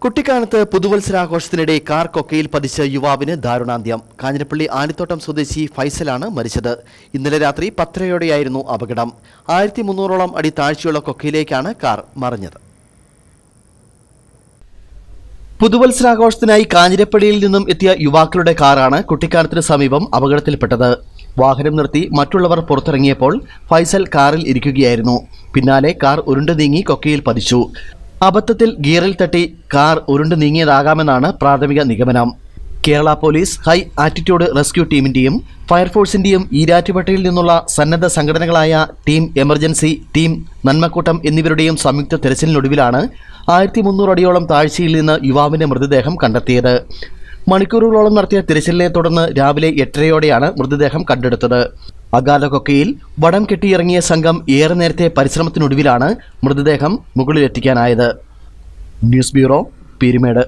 കുട്ടിക്കാനത്ത് പുതുവത്സരാഘോഷത്തിനിടെ car കൊക്കയിൽ പതിച്ച യുവാവിന് ദാരുണാന്ത്യം. കാഞ്ഞിരപ്പള്ളി ആനിത്തോട്ടം സ്വദേശി ഫൈസലാണ് മരിച്ചത്. ഇന്നലെ രാത്രി 10:30യോടെയായിരുന്നു അപകടം. 1300ഓളം അടി താഴ്ചയുള്ള കൊക്കയിലേക്കാണ് കാർ മറിഞ്ഞത്. പുതുവത്സരാഘോഷത്തിനായി കാഞ്ഞിരപ്പള്ളിയിൽ നിന്നും എത്തിയ യുവാക്കളുടെ കാറാണ് കുട്ടിക്കാനത്തിന് സമീപം അപകടത്തിൽപ്പെട്ടത്. വാഹനം നിർത്തി മറ്റുള്ളവർ പുറത്തിറങ്ങിയപ്പോൾ ഫൈസൽ കാറിൽ ഇരിക്കുകയായിരുന്നു. പിന്നാലെ കാർ ഉരുണ്ടു നീങ്ങി കൊക്കയിൽ പതിച്ചു. അബദ്ധത്തിൽ ഗിയറിൽ തട്ടി കാർ ഉരുണ്ടു നീങ്ങിയതാകാമെന്നാണ് പ്രാഥമിക നിഗമനം. Kerala police high attitude rescue ടീമിന്റെയും ഫയർഫോഴ്സിന്റെയും ഈരാറ്റുപേട്ടയിൽ നിന്നുള്ള സന്നദ്ധ സംഘടനകളായ ടീം എമർജൻസി, ടീം നന്മക്കൂട്ടം എന്നിവരുടെയും സംയുക്ത തെരച്ചിലിനൊടുവിലാണ് 1300 അടിയോളം താഴ്ചയിൽ നിന്ന് യുവാവിന്റെ മൃതദേഹം കണ്ടെത്തിയത്. മണിക്കൂറുകളോളം നടത്തിയ തിരച്ചിലിനെ തുടർന്ന് രാവിലെ 8:30യോടെയാണ് മൃതദേഹം കണ്ടെടുത്തത്. അകാല കൊക്കയിൽ വടം കെട്ടിയിറങ്ങിയ സംഘം ഏറെ നേരത്തെ പരിശ്രമത്തിനൊടുവിലാണ് മൃതദേഹം മുകളിലെത്തിക്കാനായത്. News bureau, Peermade.